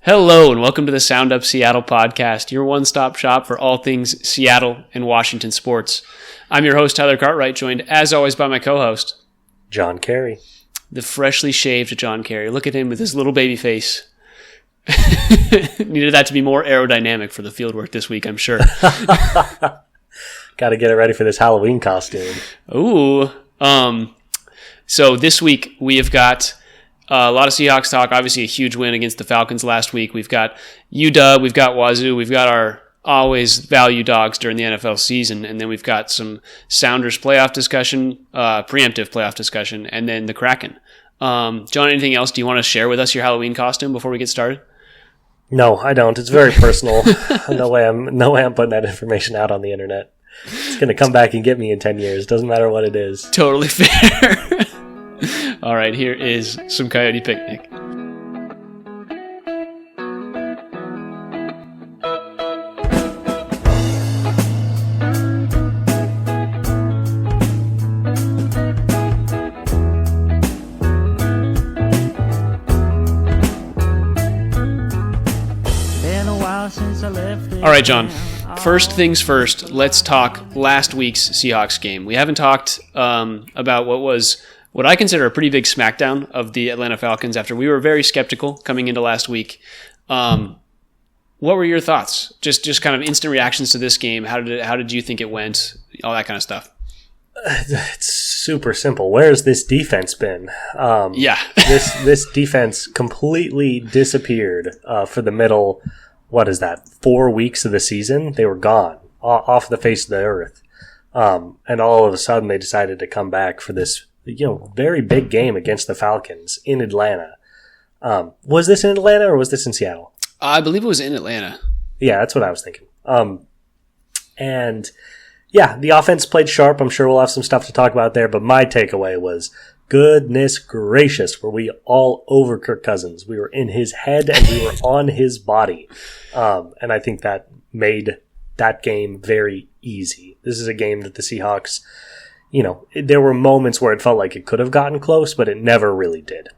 Hello and welcome to the Sound Up Seattle podcast, your one-stop shop for all things Seattle and Washington sports. I'm your host, Tyler Cartwright, joined as always by my co-host, John Carey. The freshly shaved John Carey. Look at him with his little baby face. Needed that to be more aerodynamic for the field work this week, I'm sure. Got to get it ready for this Halloween costume. Ooh. So this week we have got a lot of Seahawks talk. Obviously a huge win against the Falcons last week. We've got UW, we've got Wazoo, we've got our always value dogs during the NFL season, and then we've got some Sounders playoff discussion, preemptive playoff discussion, and then the Kraken. John, anything else? Do you want to share with us your Halloween costume before we get started? No, I don't. It's very personal. No way I'm putting that information out on the internet. It's going to come back and get me in 10 years. Doesn't matter what it is. Totally fair. All right, here is some Coyote Picnic. All right, John. First things first, let's talk last week's Seahawks game. We haven't talked about what I consider a pretty big smackdown of the Atlanta Falcons after we were very skeptical coming into last week. What were your thoughts? Just kind of instant reactions to this game. How did you think it went? All that kind of stuff. It's super simple. Where's this defense been? This defense completely disappeared for the middle. What is that? 4 weeks of the season? They were gone off the face of the earth. And all of a sudden they decided to come back for this, very big game against the Falcons in Atlanta. Was this in Atlanta or was this in Seattle? I believe it was in Atlanta. Yeah, that's what I was thinking. And yeah, the offense played sharp. I'm sure we'll have some stuff to talk about there, but my takeaway was, goodness gracious, were we all over Kirk Cousins. We were in his head and we were on his body. And I think that made that game very easy. This is a game that the Seahawks, there were moments where it felt like it could have gotten close, but it never really did.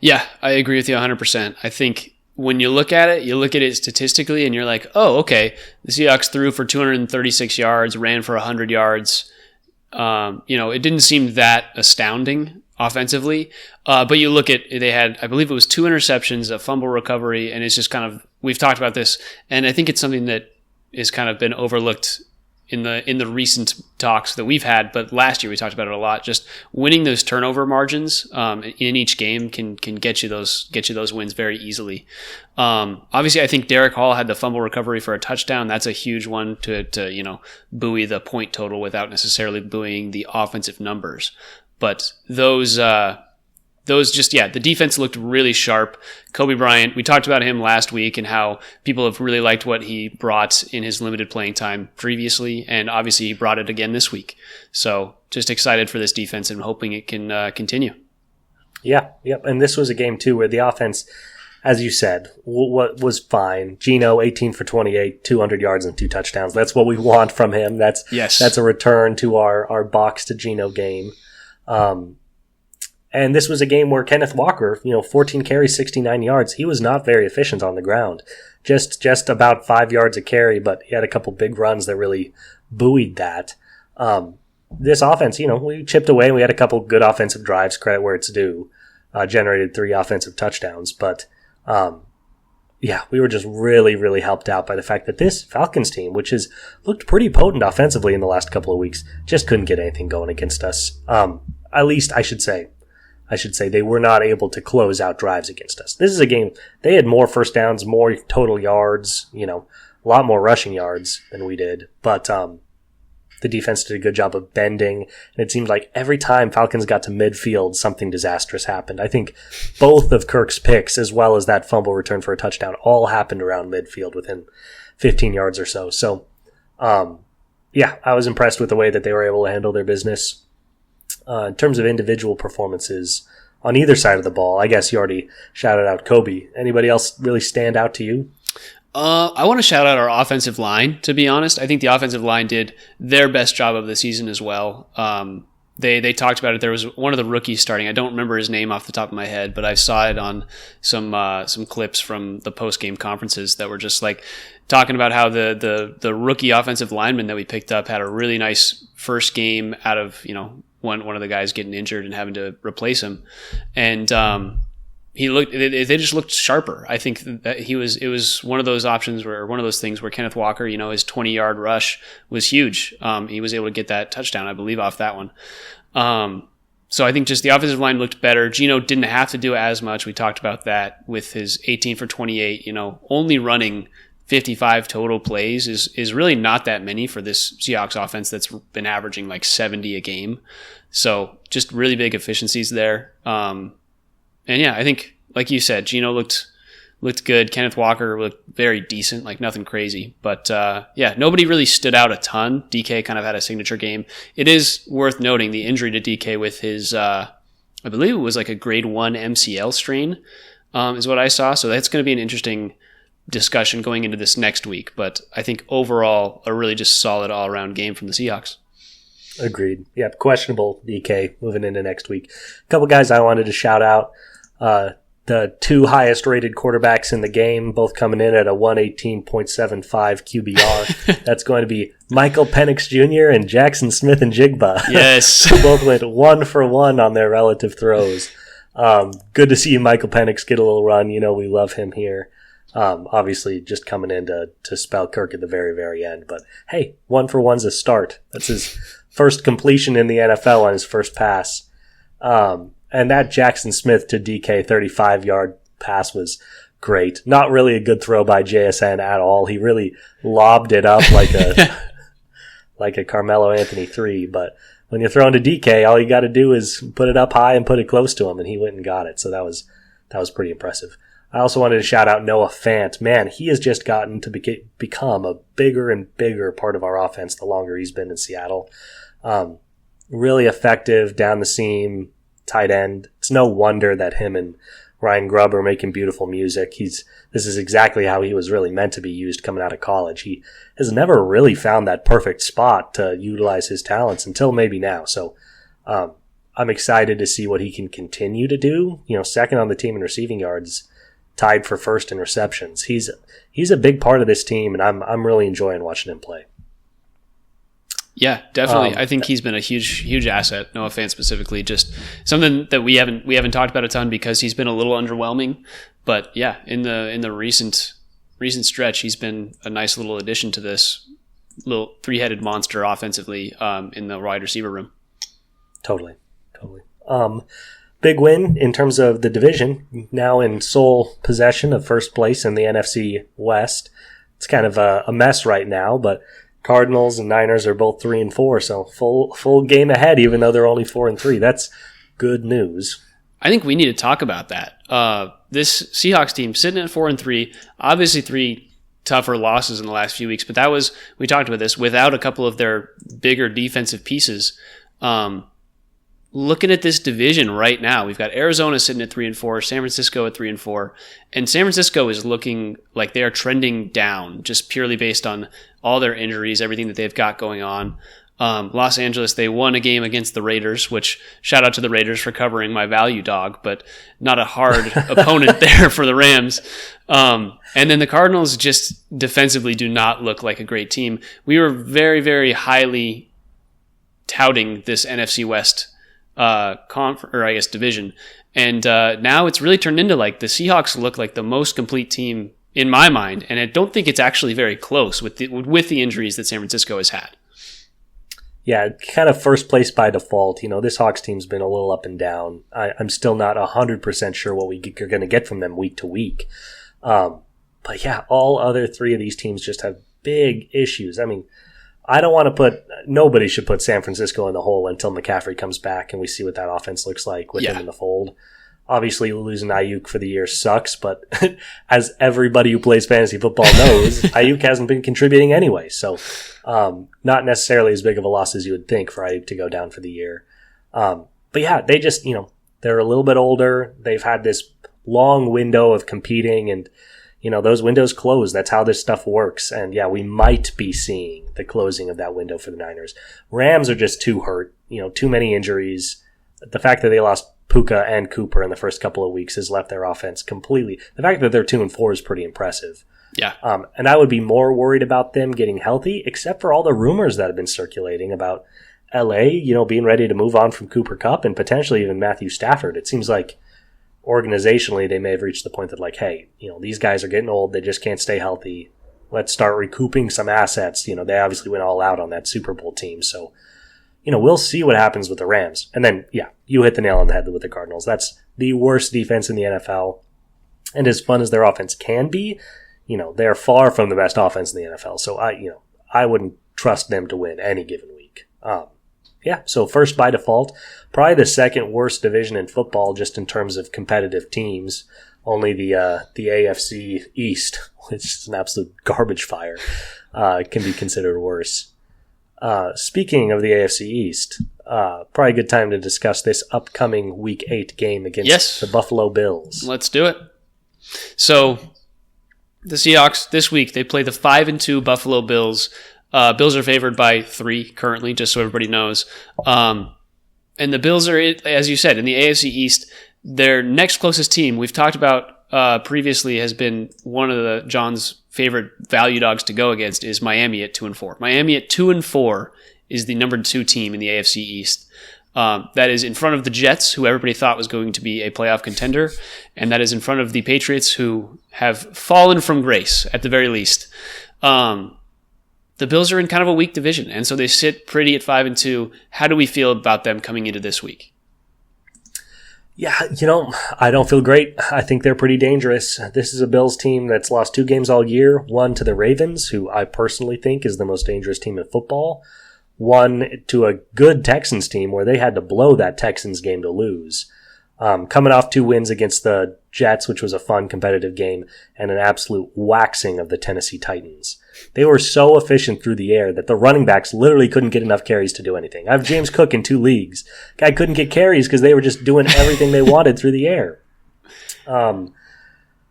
Yeah, I agree with you 100%. I think when you look at it statistically and you're like, oh, okay, the Seahawks threw for 236 yards, ran for 100 yards. It didn't seem that astounding offensively. But you look at, they had, I believe it was 2 interceptions, a fumble recovery, and it's just kind of, we've talked about this, and I think it's something that has kind of been overlooked in the recent talks that we've had, but last year we talked about it a lot. Just winning those turnover margins in each game can get you those wins very easily. Obviously, I think Derek Hall had the fumble recovery for a touchdown. That's a huge one to buoy the point total without necessarily buoying the offensive numbers. But the defense looked really sharp. Kobe Bryant, we talked about him last week and how people have really liked what he brought in his limited playing time previously, and obviously he brought it again this week. So just excited for this defense and hoping it can continue. Yeah, yep. And this was a game, too, where the offense, as you said, what was fine. Geno, 18 for 28, 200 yards and 2 touchdowns. That's what we want from him. That's a return to our box to Geno game. And this was a game where Kenneth Walker, 14 carries, 69 yards. He was not very efficient on the ground. Just about 5 yards a carry, but he had a couple big runs that really buoyed that. This offense, we chipped away and we had a couple good offensive drives, credit where it's due. Generated 3 offensive touchdowns. But, we were just really, really helped out by the fact that this Falcons team, which has looked pretty potent offensively in the last couple of weeks, just couldn't get anything going against us. At least I should say they were not able to close out drives against us. This is a game, they had more first downs, more total yards, a lot more rushing yards than we did. But the defense did a good job of bending, and it seemed like every time Falcons got to midfield, something disastrous happened. I think both of Kirk's picks, as well as that fumble return for a touchdown, all happened around midfield within 15 yards or so. So, I was impressed with the way that they were able to handle their business. In terms of individual performances on either side of the ball, I guess you already shouted out Kobe. Anybody else really stand out to you? I want to shout out our offensive line, to be honest. I think the offensive line did their best job of the season as well. they talked about it. There was one of the rookies starting. I don't remember his name off the top of my head, but I saw it on some clips from the post game conferences that were just like talking about how the rookie offensive lineman that we picked up had a really nice first game out of one of the guys getting injured and having to replace him, and they just looked sharper. I think that it was one of those options one of those things where Kenneth Walker, his 20-yard rush was huge. He was able to get that touchdown, I believe, off that one. So I think just the offensive line looked better. Geno didn't have to do as much. We talked about that with his 18 for 28, only running 55 total plays is really not that many for this Seahawks offense that's been averaging like 70 a game. So just really big efficiencies there. And yeah, I think, like you said, Geno looked good. Kenneth Walker looked very decent, like nothing crazy. But yeah, nobody really stood out a ton. DK kind of had a signature game. It is worth noting the injury to DK with his, I believe it was like a grade 1 MCL strain, is what I saw. So that's going to be an interesting discussion going into this next week. But I think overall, a really just solid all-around game from the Seahawks. Agreed. Yeah, questionable DK moving into next week. A couple guys I wanted to shout out. The two highest rated quarterbacks in the game, both coming in at a 118.75 QBR. That's going to be Michael Penix Jr. and Jackson Smith-Njigba. Yes. Both went 1 for 1 on their relative throws. Good to see Michael Penix get a little run. We love him here. Obviously just coming in to spell Kirk at the very, very end. But hey, 1 for 1's a start. That's his first completion in the NFL on his first pass. And that Jackson Smith to DK 35-yard pass was great. Not really a good throw by JSN at all. He really lobbed it up like a Carmelo Anthony 3. But when you're throwing to DK, all you got to do is put it up high and put it close to him, and he went and got it. So that was pretty impressive. I also wanted to shout out Noah Fant. Man, he has just gotten to become a bigger and bigger part of our offense the longer he's been in Seattle. Really effective down the seam, tight end. It's no wonder that him and Ryan Grubb are making beautiful music. This is exactly how he was really meant to be used coming out of college. He has never really found that perfect spot to utilize his talents until maybe now. So I'm excited to see what he can continue to do. Second on the team in receiving yards, tied for first in receptions. He's a big part of this team, and I'm really enjoying watching him play. Yeah, definitely. I think he's been a huge asset. Noah Fant specifically, just something that we haven't talked about a ton because he's been a little underwhelming. But yeah, in the recent stretch, he's been a nice little addition to this little 3-headed monster offensively in the wide receiver room. Totally. Big win in terms of the division. Now in sole possession of first place in the NFC West. It's kind of a mess right now, but Cardinals and Niners are both 3-4, so full game ahead, even though they're only 4-3. That's good news. I think we need to talk about that. This Seahawks team sitting at 4-3, obviously 3 tougher losses in the last few weeks, but we talked about this, without a couple of their bigger defensive pieces. Looking at this division right now, we've got Arizona sitting at 3-4, San Francisco at 3-4, and San Francisco is looking like they are trending down just purely based on all their injuries, everything that they've got going on. Los Angeles, they won a game against the Raiders, which shout out to the Raiders for covering my value dog, but not a hard opponent there for the Rams. And then the Cardinals just defensively do not look like a great team. We were very, very highly touting this NFC West division. And now it's really turned into like the Seahawks look like the most complete team in my mind, and I don't think it's actually very close with the injuries that San Francisco has had. Yeah, kind of first place by default. This Hawks team's been a little up and down. I'm still not 100% sure what we're going to get from them week to week. But yeah, all other 3 of these teams just have big issues. I mean, nobody should put San Francisco in the hole until McCaffrey comes back and we see what that offense looks like with him in the fold. Obviously, losing Ayuk for the year sucks, but as everybody who plays fantasy football knows, Ayuk hasn't been contributing anyway. So not necessarily as big of a loss as you would think for Ayuk to go down for the year. But yeah, they just, they're a little bit older. They've had this long window of competing and, those windows close. That's how this stuff works. And yeah, we might be seeing the closing of that window for the Niners. Rams are just too hurt. Too many injuries. The fact that they lost Puka and Cooper in the first couple of weeks has left their offense completely. The fact that they're 2-4 is pretty impressive. Yeah. And I would be more worried about them getting healthy, except for all the rumors that have been circulating about LA, being ready to move on from Cooper Kupp and potentially even Matthew Stafford. It seems like organizationally they may have reached the point that like, hey, these guys are getting old. They just can't stay healthy. Let's start recouping some assets. They obviously went all out on that Super Bowl team. So, we'll see what happens with the Rams. And then, yeah, you hit the nail on the head with the Cardinals. That's the worst defense in the NFL. And as fun as their offense can be, they're far from the best offense in the NFL. So I wouldn't trust them to win any given week. So first by default, probably the second worst division in football just in terms of competitive teams. Only the AFC East, which is an absolute garbage fire, can be considered worse. Speaking of the AFC East, probably a good time to discuss this upcoming Week 8 game against the Buffalo Bills. Let's do it. So the Seahawks this week, they play the 5-2 Buffalo Bills. Bills are favored by 3 currently, just so everybody knows. And the Bills are, as you said, in the AFC East. Their next closest team, we've talked about previously, has been one of John's favorite value dogs to go against is Miami at 2-4. Miami at 2-4 is the number 2 team in the AFC East. That is in front of the Jets, who everybody thought was going to be a playoff contender, and that is in front of the Patriots, who have fallen from grace at the very least. The Bills are in kind of a weak division, and so they sit pretty at 5-2. How do we feel about them coming into this week? Yeah, I don't feel great. I think they're pretty dangerous. This is a Bills team that's lost 2 games all year. One to the Ravens, who I personally think is the most dangerous team in football. One to a good Texans team where they had to blow that Texans game to lose. Coming off 2 wins against the Jets, which was a fun competitive game, and an absolute waxing of the Tennessee Titans. They were so efficient through the air that the running backs literally couldn't get enough carries to do anything. I have James Cook in 2 leagues. Guy couldn't get carries because they were just doing everything they wanted through the air.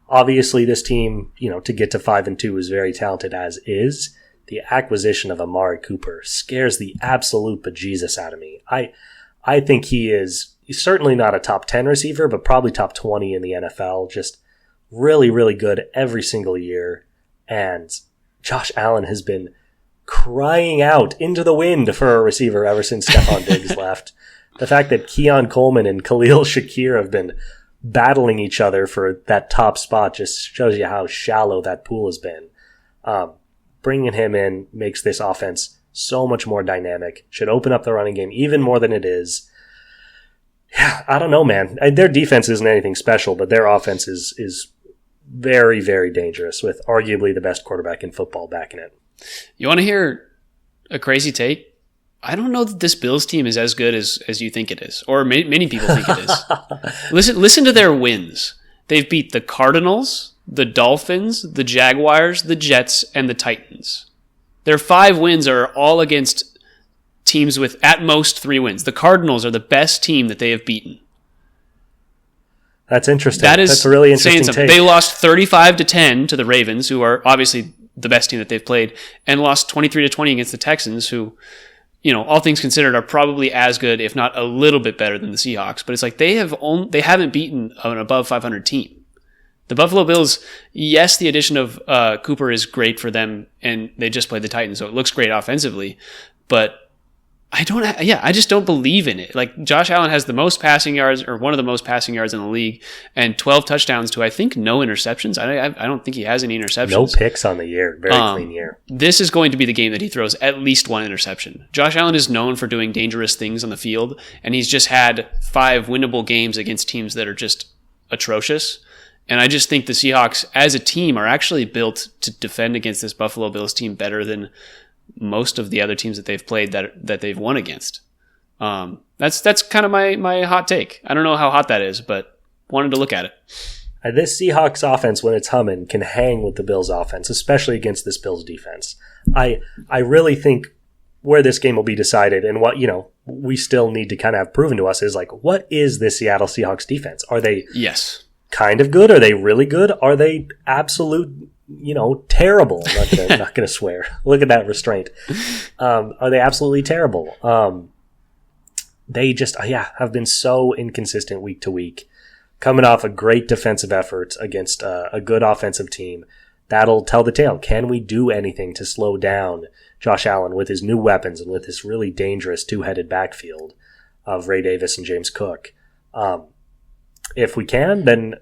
Obviously, this team, to get to 5-2 is very talented as is. The acquisition of Amari Cooper scares the absolute bejesus out of me. I think he's certainly not a top 10 receiver, but probably top 20 in the NFL. Just really, really good every single year. And Josh Allen has been crying out into the wind for a receiver ever since Stephon Diggs left. The fact that Keon Coleman and Khalil Shakir have been battling each other for that top spot just shows you how shallow that pool has been. Bringing him in makes this offense so much more dynamic. Should open up the running game even more than it is. Yeah, I don't know, man. Their defense isn't anything special, but their offense is very, very dangerous with arguably the best quarterback in football backing it. You want to hear a crazy take? I don't know that this Bills team is as good as you think it is, or many people think it is. Listen to their wins. They've beat the Cardinals, the Dolphins, the Jaguars, the Jets, and the Titans. Their 5 wins are all against teams with at most 3 wins. The Cardinals are the best team that they have beaten. That's interesting. That's a really interesting take. They lost 35-10 to the Ravens, who are obviously the best team that they've played, and lost 23-20 against the Texans, who, all things considered, are probably as good, if not a little bit better than the Seahawks. But it's like they haven't beaten an above 500 team. The Buffalo Bills, yes, the addition of Cooper is great for them, and they just played the Titans, so it looks great offensively. But I just don't believe in it. Like, Josh Allen has the most passing yards, or one of the most passing yards in the league, and 12 touchdowns to, I think, no interceptions. I don't think he has any interceptions. No picks on the year. Very clean year. This is going to be the game that he throws at least 1 interception. Josh Allen is known for doing dangerous things on the field, and he's just had 5 winnable games against teams that are just atrocious. And I just think the Seahawks, as a team, are actually built to defend against this Buffalo Bills team better than most of the other teams that they've played that they've won against. That's kind of my hot take. I don't know how hot that is, but wanted to look at it. This Seahawks offense, when it's humming, can hang with the Bills offense, especially against this Bills defense. I really think where this game will be decided, and what we still need to kind of have proven to us, is like, what is this Seattle Seahawks defense? Are they kind of good? Are they really good? Are they absolute, terrible? I'm not gonna swear. Look at that restraint. Are they absolutely terrible? They just, have been so inconsistent week to week. Coming off a great defensive effort against a good offensive team, that'll tell the tale. Can we do anything to slow down Josh Allen with his new weapons and with this really dangerous two-headed backfield of Ray Davis and James Cook? If we can, then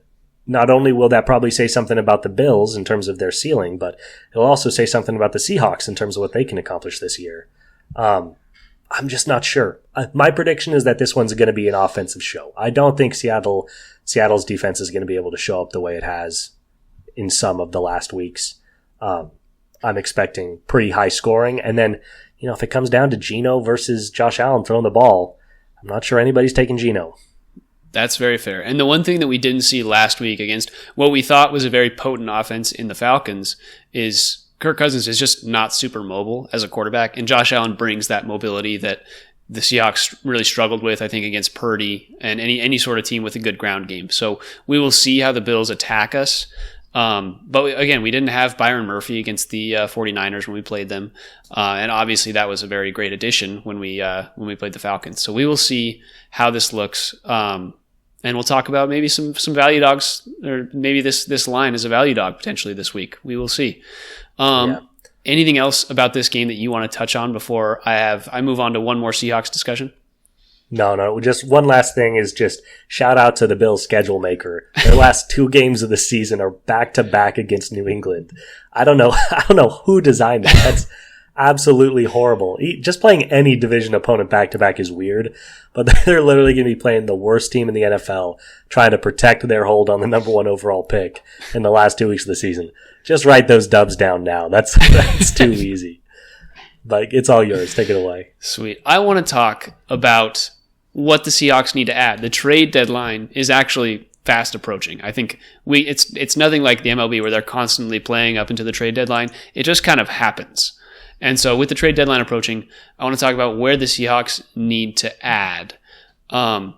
not only will that probably say something about the Bills in terms of their ceiling, but it'll also say something about the Seahawks in terms of what they can accomplish this year. I'm just not sure. My prediction is that this one's going to be an offensive show. I don't think Seattle's defense is going to be able to show up the way it has in some of the last weeks. I'm expecting pretty high scoring. And then, if it comes down to Geno versus Josh Allen throwing the ball, I'm not sure anybody's taking Geno. That's very fair. And the one thing that we didn't see last week against what we thought was a very potent offense in the Falcons is Kirk Cousins is just not super mobile as a quarterback, and Josh Allen brings that mobility that the Seahawks really struggled with, I think, against Purdy and any sort of team with a good ground game. So we will see how the Bills attack us. But again, we didn't have Byron Murphy against the 49ers when we played them. And obviously that was a very great addition when we played the Falcons. So we will see how this looks. And we'll talk about maybe some value dogs, or maybe this line is a value dog potentially this week. We will see. Anything else about this game that you want to touch on before I move on to one more Seahawks discussion? No. Just one last thing is just shout out to the Bills schedule maker. Their last 2 games of the season are back to back against New England. I don't know who designed that. That's absolutely horrible. Just playing any division opponent back to back is weird, but they're literally going to be playing the worst team in the NFL, trying to protect their hold on the number 1 overall pick in the last 2 weeks of the season. Just write those dubs down now. That's too easy. But it's all yours. Take it away. Sweet. I want to talk about what the Seahawks need to add. The trade deadline is actually fast approaching. I think it's nothing like the MLB where they're constantly playing up into the trade deadline. It just kind of happens. And so with the trade deadline approaching, I want to talk about where the Seahawks need to add. Off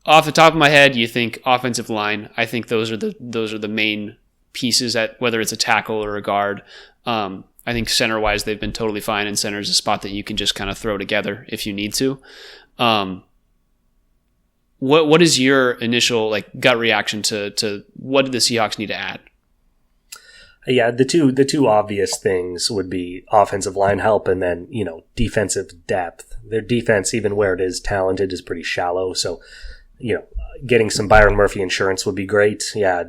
the top of my head, you think offensive line. I think those are the main pieces, at whether it's a tackle or a guard. I think center-wise, they've been totally fine, and center is a spot that you can just kind of throw together if you need to. What is your initial gut reaction to what did the Seahawks need to add? Yeah, the two obvious things would be offensive line help and then, defensive depth. Their defense, even where it is talented, is pretty shallow. So, getting some Byron Murphy insurance would be great. Yeah,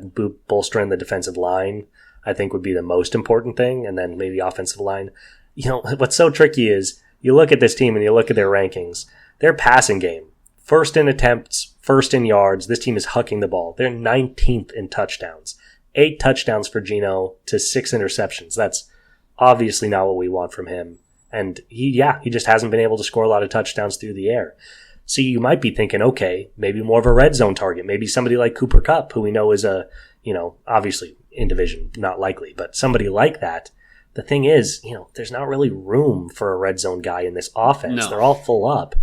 bolstering the defensive line, I think, would be the most important thing. And then maybe offensive line. What's so tricky is you look at this team and you look at their rankings. Their passing game, first in attempts, first in yards. This team is hucking the ball. They're 19th in touchdowns. 8 touchdowns for Geno to 6 interceptions. That's obviously not what we want from him. And he just hasn't been able to score a lot of touchdowns through the air. So you might be thinking, okay, maybe more of a red zone target. Maybe somebody like Cooper Kupp, who we know is obviously in division, not likely, but somebody like that. The thing is, there's not really room for a red zone guy in this offense. No. They're all full up.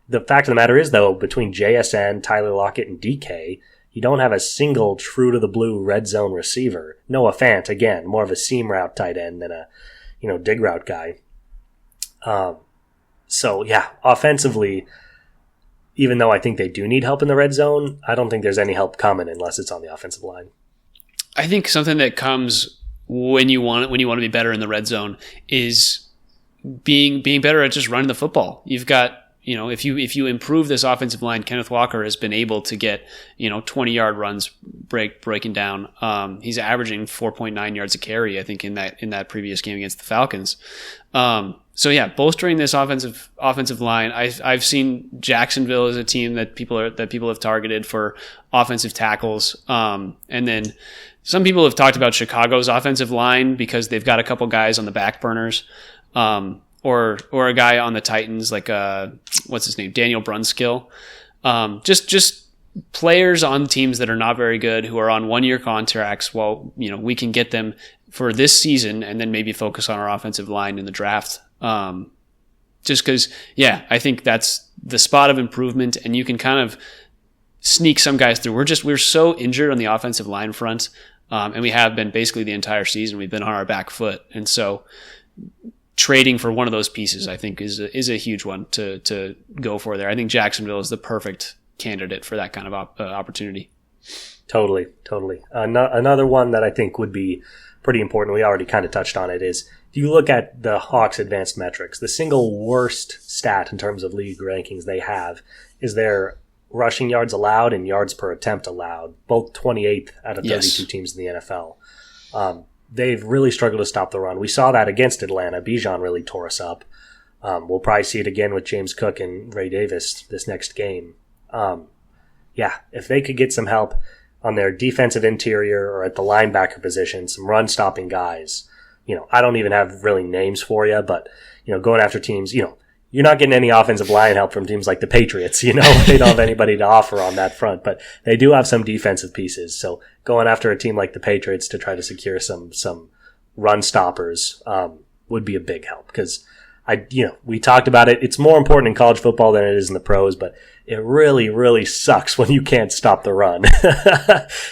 The fact of the matter is, though, between JSN, Tyler Lockett, and DK, you don't have a single true-to-the-blue red zone receiver. Noah Fant, again, more of a seam route tight end than a, dig route guy. Offensively, even though I think they do need help in the red zone, I don't think there's any help coming unless it's on the offensive line. I think something that comes when you want to be better in the red zone is being better at just running the football. You've got, if you improve this offensive line, Kenneth Walker has been able to get, 20-yard runs breaking down. He's averaging 4.9 yards a carry, I think, in that previous game against the Falcons. Bolstering this offensive line. I've seen Jacksonville as a team that people have targeted for offensive tackles. And then some people have talked about Chicago's offensive line because they've got a couple guys on the back burners. Or a guy on the Titans like what's his name, Daniel Brunskill. Just players on teams that are not very good who are on 1-year contracts. Well, we can get them for this season and then maybe focus on our offensive line in the draft. Just because, I think that's the spot of improvement, and you can kind of sneak some guys through. We're so injured on the offensive line front, and we have been basically the entire season. We've been on our back foot, and so trading for one of those pieces, I think, is a huge one to go for there. I think Jacksonville is the perfect candidate for that kind of opportunity. Totally. Another one that I think would be pretty important, we already kind of touched on it, is if you look at the Hawks' advanced metrics, the single worst stat in terms of league rankings they have is their rushing yards allowed and yards per attempt allowed, both 28th out of 32 teams in the NFL. They've really struggled to stop the run. We saw that against Atlanta. Bijan really tore us up. We'll probably see it again with James Cook and Ray Davis this next game. If they could get some help on their defensive interior or at the linebacker position, some run-stopping guys. I don't even have really names for you, but, going after teams, you're not getting any offensive line help from teams like the Patriots, They don't have anybody to offer on that front, but they do have some defensive pieces. So going after a team like the Patriots to try to secure some run stoppers would be a big help because we talked about it. It's more important in college football than it is in the pros, but it really, really sucks when you can't stop the run.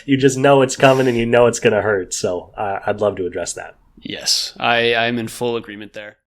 You just know it's coming and you know it's going to hurt. So I'd love to address that. Yes, I'm in full agreement there.